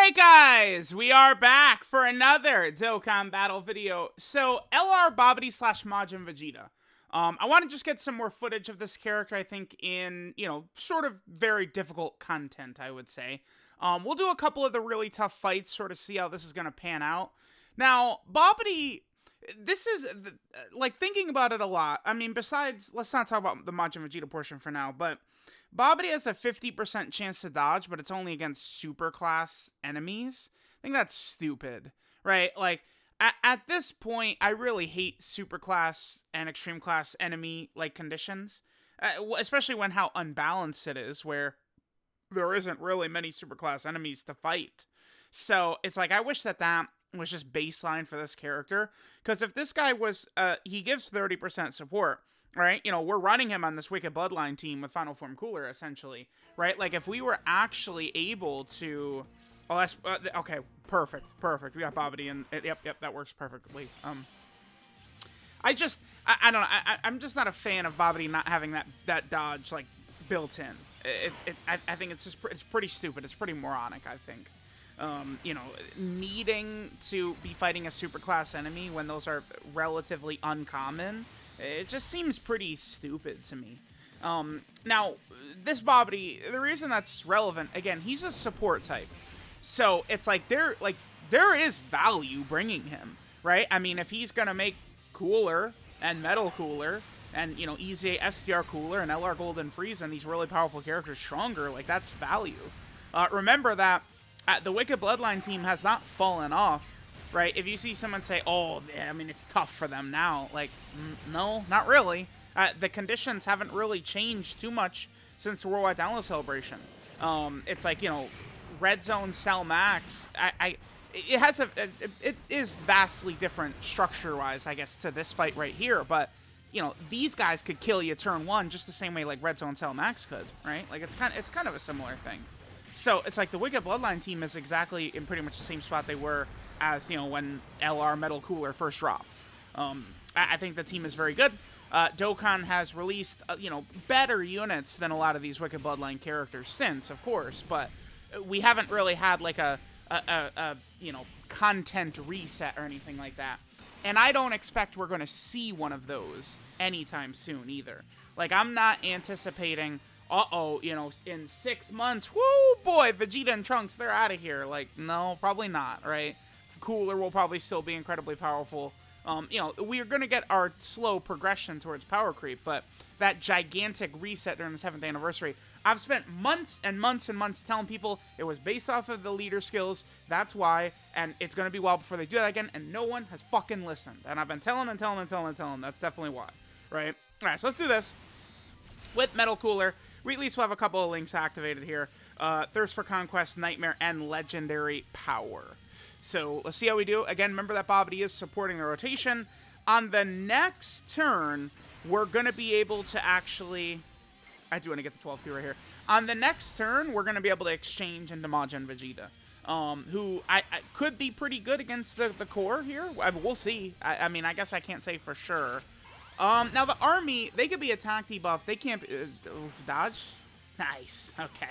Alright guys, we are back for another Dokkan battle video. So, LR Babidi slash Majin Vegeta. I want to just get some more footage of this character, I think, in, sort of very difficult content, I would say. We'll do a couple of the really tough fights, sort of see how this is going to pan out. Now, Babidi, this is, like, thinking about it a lot. I mean, besides, let's not talk about the Majin Vegeta portion for now, but Babidi has a 50% chance to dodge, but it's only against super class enemies. I think that's stupid, right? Like, at this point, I really hate super class and extreme class enemy, like, conditions. Especially when how unbalanced it is, where there isn't really many super class enemies to fight. So, it's like, I wish that was just baseline for this character. Because if this guy was, he gives 30% support, right? We're running him on this Wicked Bloodline team with Final Form Cooler, essentially, right? Like, if we were actually able to... Oh, that's... okay, perfect. We got Babidi, and... Yep, that works perfectly. I don't know. I'm just not a fan of Babidi not having that dodge, like, built in. I think it's pretty stupid. It's pretty moronic, I think. Needing to be fighting a super class enemy when those are relatively uncommon... It just seems pretty stupid to me. Now, this Babidi, the reason that's relevant, again, he's a support type. So, it's like, there is value bringing him, right? I mean, if he's gonna make Cooler, and Metal Cooler, and, EZA STR Cooler, and LR Golden Freeze, and these really powerful characters stronger, like, that's value. Remember that the Wicked Bloodline team has not fallen off. Right, if you see someone say, oh, yeah, I mean, it's tough for them now. Like, no, not really. The conditions haven't really changed too much since the Worldwide Download Celebration. It's like, Red Zone, Cell Max. It is vastly different structure-wise, I guess, to this fight right here. But, these guys could kill you turn one just the same way like Red Zone, Cell Max could, right? Like, it's kind of a similar thing. So, it's like the Wicked Bloodline team is exactly in pretty much the same spot they were as, when LR Metal Cooler first dropped. I think the team is very good. Dokkan has released, better units than a lot of these Wicked Bloodline characters since, of course, but we haven't really had, like, a content reset or anything like that. And I don't expect we're going to see one of those anytime soon, either. Like, I'm not anticipating... in 6 months, whoo, boy, Vegeta and Trunks, they're out of here. Like, no, probably not, right? Cooler will probably still be incredibly powerful. We're going to get our slow progression towards power creep, but that gigantic reset during the 7th anniversary, I've spent months and months and months telling people it was based off of the leader skills, that's why, and it's going to be a while before they do that again, and no one has fucking listened. And I've been telling them, that's definitely why, right? Alright, so let's do this. With Metal Cooler, we at least will have a couple of links activated here. Thirst for Conquest, Nightmare, and Legendary Power. So, let's see how we do. Again, remember that Babidi is supporting the rotation. On the next turn, we're going to be able to actually... I do want to get the 12 here right here. On the next turn, we're going to be able to exchange into Majin Vegeta. Who I could be pretty good against the core here. We'll see. I mean, I guess I can't say for sure. Now, the army, they could be attack debuff. They can't be... dodge? Nice. Okay.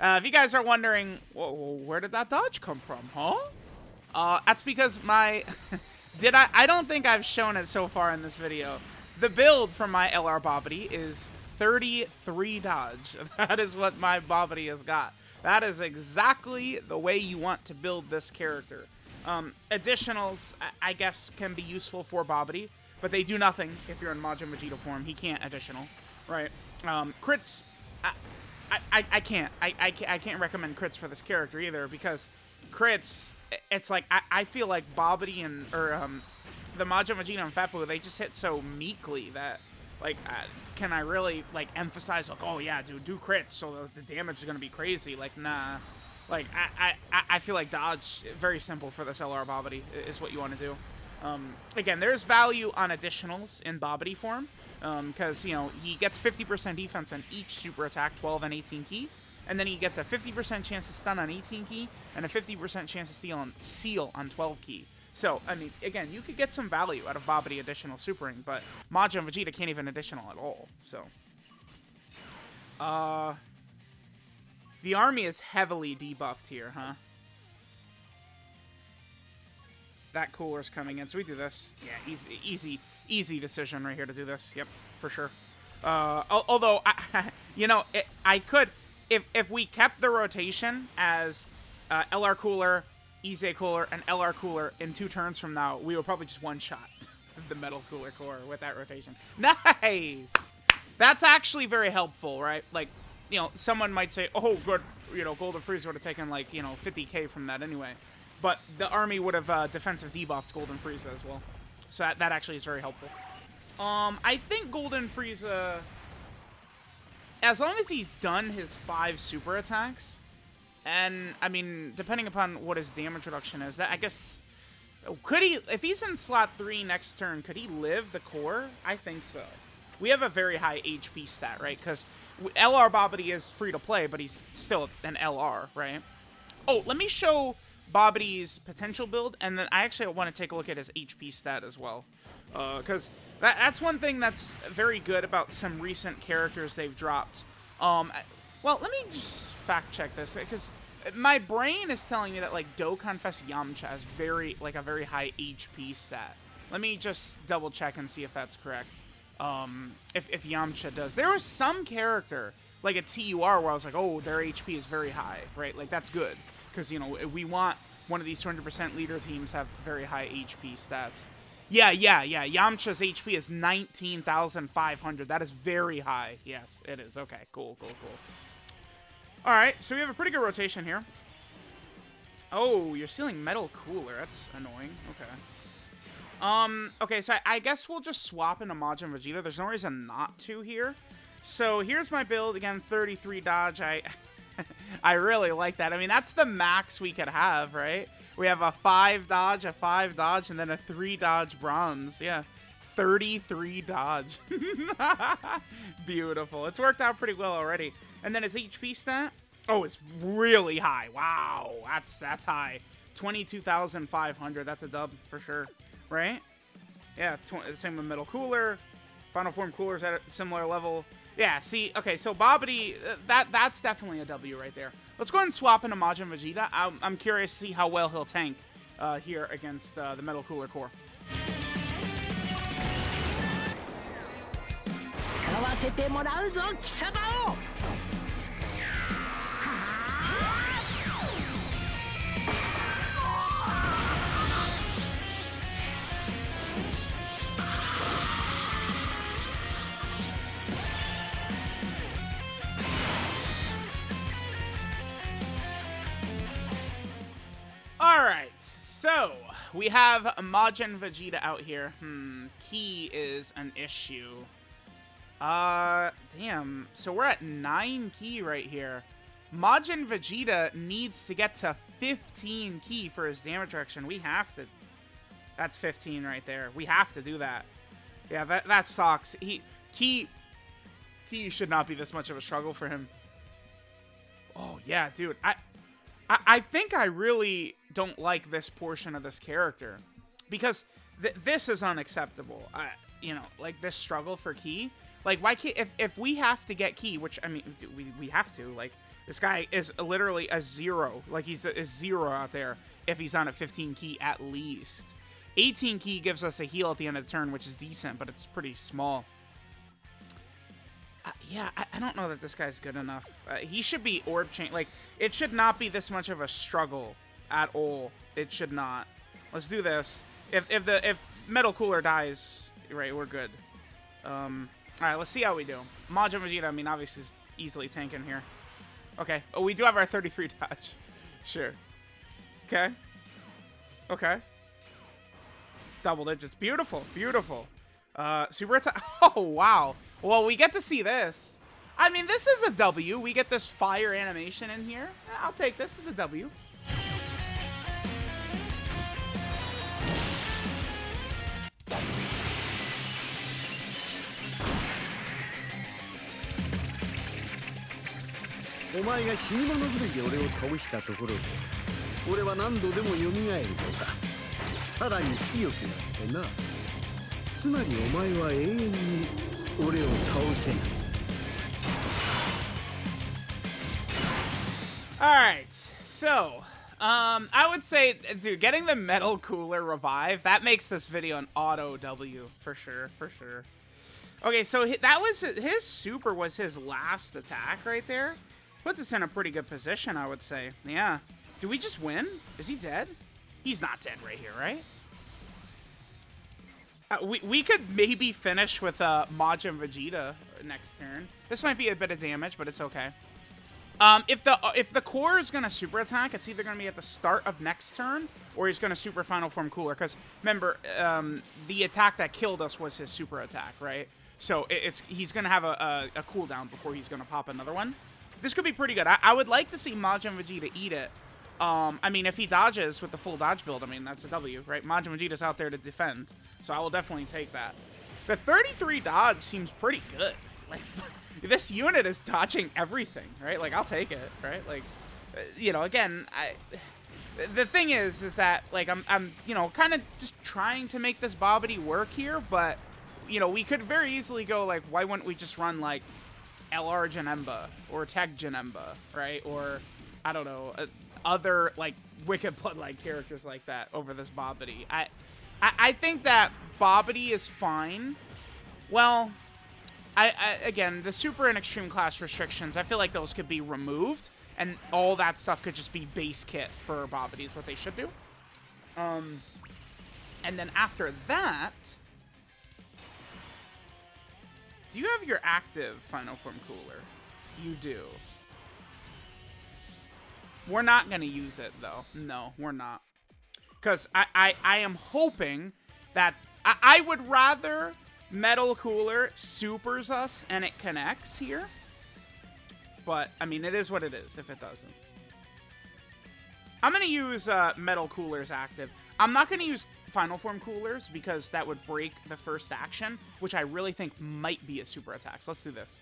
If you guys are wondering, where did that dodge come from, huh? That's because my... I don't think I've shown it so far in this video. The build for my LR Babidi is 33 dodge. That is what my Babidi has got. That is exactly the way you want to build this character. Additionals, I guess, can be useful for Babidi, but they do nothing if you're in Majin Vegeta form. He can't additional, right? Crits, I can't recommend crits for this character either, because crits, it's like, I feel like Babidi and, the Majin Vegeta and Fat-Buu, they just hit so meekly that, like, can I really, like, emphasize, like, oh yeah, dude, do crits, so the damage is gonna be crazy? Like, nah. Like, I feel like dodge, very simple for this LR Babidi, is what you want to do. Again, there's value on additionals in Babidi form, because, he gets 50% defense on each super attack, 12 and 18 key, and then he gets a 50% chance to stun on 18 key, and a 50% chance to seal on 12 key. So, I mean, again, you could get some value out of Babidi additional supering, but Majin Vegeta can't even additional at all, so. The army is heavily debuffed here, huh? That cooler's coming in, so we do this. Yeah, easy decision right here to do this. Yep, for sure. Although, you know, I could, if we kept the rotation as LR cooler, EZA cooler, and LR cooler in 2 turns from now, we would probably just one-shot the metal cooler core with that rotation. Nice! That's actually very helpful, right? Like, you know, someone might say, oh, good, you know, Golden Freeze would have taken, like, you know, 50k from that anyway. But the army would have defensive debuffed Golden Frieza as well. So that actually is very helpful. I think Golden Frieza, as long as he's done his 5 super attacks, and, I mean, depending upon what his damage reduction is, that I guess, could he, if he's in slot 3 next turn, could he live the core? I think so. We have a very high HP stat, right? Because LR Babidi is free to play, but he's still an LR, right? Oh, let me show Babidi's potential build, and then I actually want to take a look at his HP stat as well. Because that's one thing that's very good about some recent characters they've dropped. Well, let me just fact check this, because my brain is telling me that, like, Dokkan Fest Yamcha has a very high HP stat. Let me just double check and see if that's correct. If Yamcha does. There was some character, like a TUR, where I was like, oh, their HP is very high, right? Like, that's good. Because, you know, we want one of these 200% leader teams have very high HP stats. Yeah. Yamcha's HP is 19,500. That is very high. Yes, it is. Okay, cool. All right, so we have a pretty good rotation here. Oh, you're sealing metal cooler. That's annoying. Okay. Okay, so I guess we'll just swap into Majin Vegeta. There's no reason not to here. So here's my build. Again, 33 dodge. I really like that. I mean, that's the max we could have, right? We have a 5 dodge, a 5 dodge, and then a 3 dodge bronze. Yeah, 33 dodge. Beautiful. It's worked out pretty well already. And then his HP stat. Oh, it's really high. Wow, that's high. 22,500. That's a dub for sure, right? Yeah, same with Metal Cooler. Final Form Cooler's at a similar level. Yeah, see, okay, so Babidi, that's definitely a W right there. Let's go ahead and swap into Majin Vegeta. I'm curious to see how well he'll tank here against the Metal Cooler core. Alright, so we have Majin Vegeta out here. Ki is an issue. Damn. So we're at 9 Ki right here. Majin Vegeta needs to get to 15 Ki for his damage reduction. We have to. That's 15 right there. We have to do that. Yeah, that sucks. Ki should not be this much of a struggle for him. Oh, yeah, dude. I think I really don't like this portion of this character because this is unacceptable. You know, like this struggle for Ki. Like, why can't, if we have to get Ki, which, I mean, we have to, like, this guy is literally a 0. Like, he's a 0 out there if he's on a 15 Ki at least. 18 Ki gives us a heal at the end of the turn, which is decent, but it's pretty small. Yeah, I don't know that this guy's good enough. He should be orb chain. Like, it should not be this much of a struggle at all. It should not. Let's do this. If Metal Cooler dies, right, we're good. All right, let's see how we do. Majin Vegeta, I mean, obviously is easily tanking here. Okay. Oh, we do have our 33 dodge. Sure. Okay. Okay. Double digits. Beautiful. Beautiful. Super attack. Oh, wow. Well, we get to see this. I mean, this is a W. We get this fire animation in here. I'll take this as a W. Alright, so, I would say, dude, getting the Metal Cooler revive, that makes this video an auto W, for sure, for sure. Okay, so that was, his super was his last attack right there. Puts us in a pretty good position, I would say. Yeah. Do we just win? Is he dead? He's not dead right here, right? We could maybe finish with Majin Vegeta next turn. This might be a bit of damage, but it's okay. If the core is gonna super attack, it's either gonna be at the start of next turn, or he's gonna super final form cooler. Because remember, the attack that killed us was his super attack, right? So he's gonna have a cooldown before he's gonna pop another one. This could be pretty good. I would like to see Majin Vegeta eat it. I mean, if he dodges with the full dodge build, I mean, that's a W, right? Majin Vegeta's out there to defend, so I will definitely take that. The 33 dodge seems pretty good. Like, this unit is dodging everything, right? Like, I'll take it, right? Like, you know, again, the thing is that, like, I'm you know, kind of just trying to make this BABIDI work here, but, you know, we could very easily go, like, why wouldn't we just run, like, LR Janemba, or Tech Janemba, right? Or, I don't know, other, like, Wicked Bloodline characters like that over this BABIDI. I think that BABIDI is fine. Well, again, the super and extreme class restrictions, I feel like those could be removed, and all that stuff could just be base kit for BABIDI is what they should do. And then after that, do you have your active Final Form Cooler? You do. We're not going to use it, though. No, we're not. Because I am hoping that... I would rather Metal Cooler supers us and it connects here. But, I mean, it is what it is if it doesn't. I'm going to use Metal Coolers active. I'm not going to use Final Form Coolers because that would break the first action, which I really think might be a super attack. So let's do this.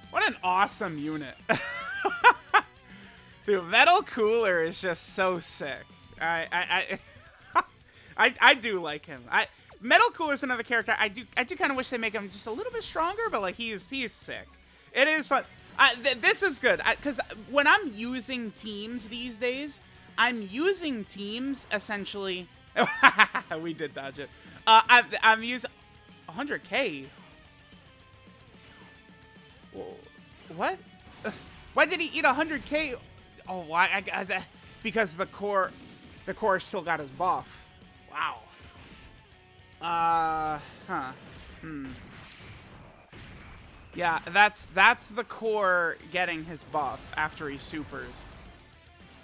What an awesome unit. Dude, Metal Cooler is just so sick. I do like him. Metal Cooler is another character. I do kind of wish they make him just a little bit stronger, but like he is sick. It is fun. This is good because when I'm using teams these days, I'm using teams essentially. We did dodge it. I'm using 100K. What? Why did he eat 100K? Oh, why? Because the core still got his buff. Wow. Yeah, that's the core getting his buff after he supers.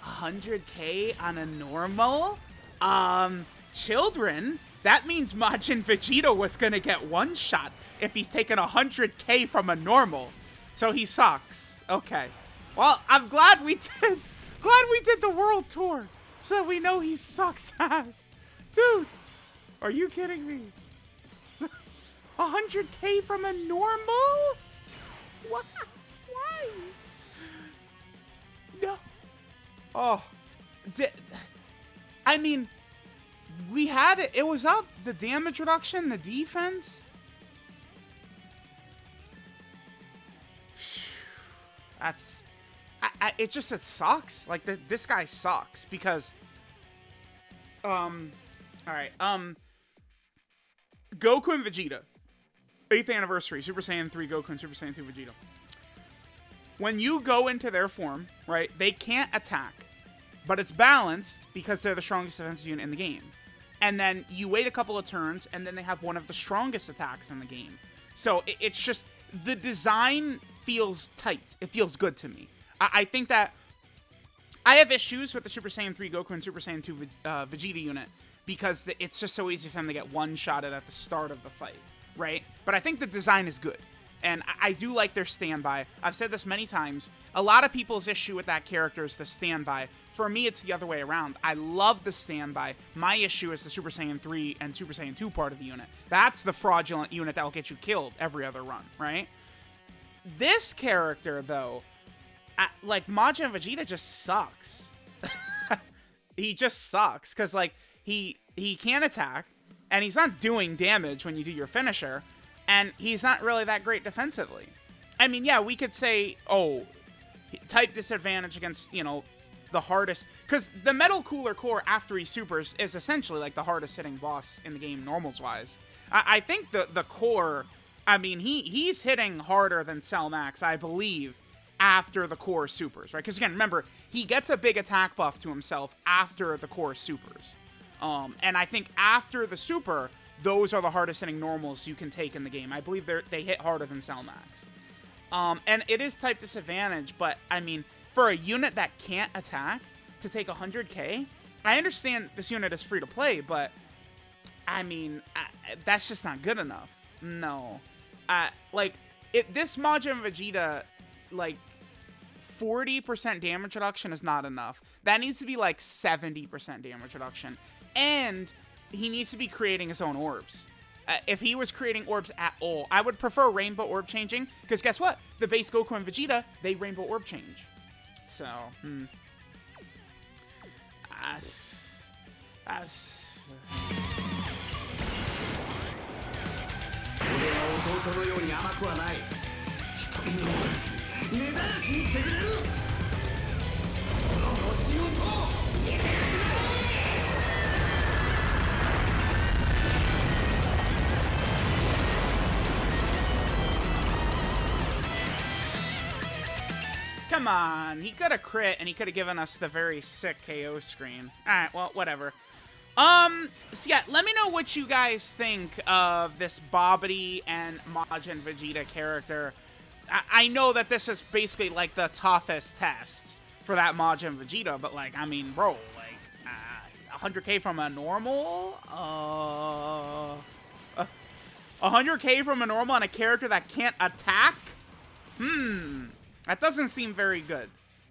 100K on a normal? Children, that means Majin Vegeta was gonna get one shot if he's taking 100K from a normal. So he sucks. Okay. Well, I'm glad we did the world tour so that we know he sucks ass. Dude, are you kidding me? 100K from a normal? What? Why? No. Oh. I mean, we had it. It was up. The damage reduction, the defense. That's... it sucks. Like, this guy sucks because... Alright, Goku and Vegeta. 8th anniversary, Super Saiyan 3 Goku and Super Saiyan 2 Vegeta. When you go into their form, right, they can't attack. But it's balanced because they're the strongest defensive unit in the game. And then you wait a couple of turns, and then they have one of the strongest attacks in the game. So it's just, the design feels tight. It feels good to me. I think that I have issues with the Super Saiyan 3 Goku and Super Saiyan 2 Vegeta unit because it's just so easy for them to get one-shotted at the start of the fight, right? But I think the design is good. And I do like their standby. I've said this many times. A lot of people's issue with that character is the standby. For me, it's the other way around. I love the standby. My issue is the Super Saiyan 3 and Super Saiyan 2 part of the unit. That's the fraudulent unit that will get you killed every other run, right? This character, though, like, Majin Vegeta just sucks. He just sucks, because, like, he can't attack, and he's not doing damage when you do your finisher, and he's not really that great defensively. I mean, yeah, we could say, oh, type disadvantage against, you know, the hardest, because the Metal Cooler core after he supers is essentially like the hardest hitting boss in the game normals wise. I think the core, I mean, he's hitting harder than Cell Max, I believe, after the core supers, right? Because again, remember, he gets a big attack buff to himself after the core supers. And I think after the super, those are the hardest hitting normals you can take in the game. I believe they hit harder than Cell Max. And it is type disadvantage, but I mean, for a unit that can't attack to take 100k, I understand this unit is free to play, but I mean, that's just not good enough. No. Like, this Majin Vegeta, like, 40% damage reduction is not enough. That needs to be like 70% damage reduction. And he needs to be creating his own orbs. If he was creating orbs at all, I would prefer Rainbow Orb changing, because guess what? The base Goku and Vegeta, they Rainbow Orb change. So, come on, he could have crit, and he could have given us the very sick KO screen. Alright, well, whatever. So yeah, let me know what you guys think of this BABIDI and Majin Vegeta character. I know that this is basically, like, the toughest test for that Majin Vegeta, but, like, I mean, bro, like, 100k from a normal? 100k from a normal on a character that can't attack? That doesn't seem very good,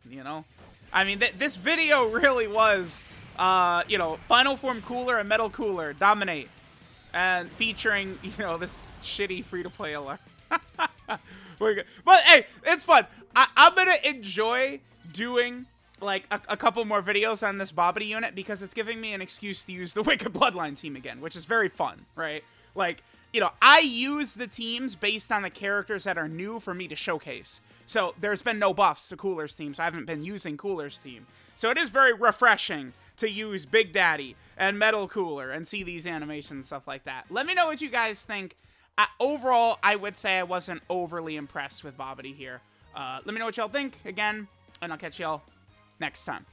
you know? I mean, this video really was, you know, Final Form Cooler and Metal Cooler dominate. And featuring, you know, this shitty free-to-play LR. We're good. But, hey, it's fun. I'm going to enjoy doing, like, a couple more videos on this BABIDI unit, because it's giving me an excuse to use the Wicked Bloodline team again, which is very fun, right? Like, you know, I use the teams based on the characters that are new for me to showcase. So there's been no buffs to Cooler's team, so I haven't been using Cooler's team. So it is very refreshing to use Big Daddy and Metal Cooler and see these animations and stuff like that. Let me know what you guys think. Overall, I would say I wasn't overly impressed with BABIDI here. Let me know what y'all think, again, and I'll catch y'all next time.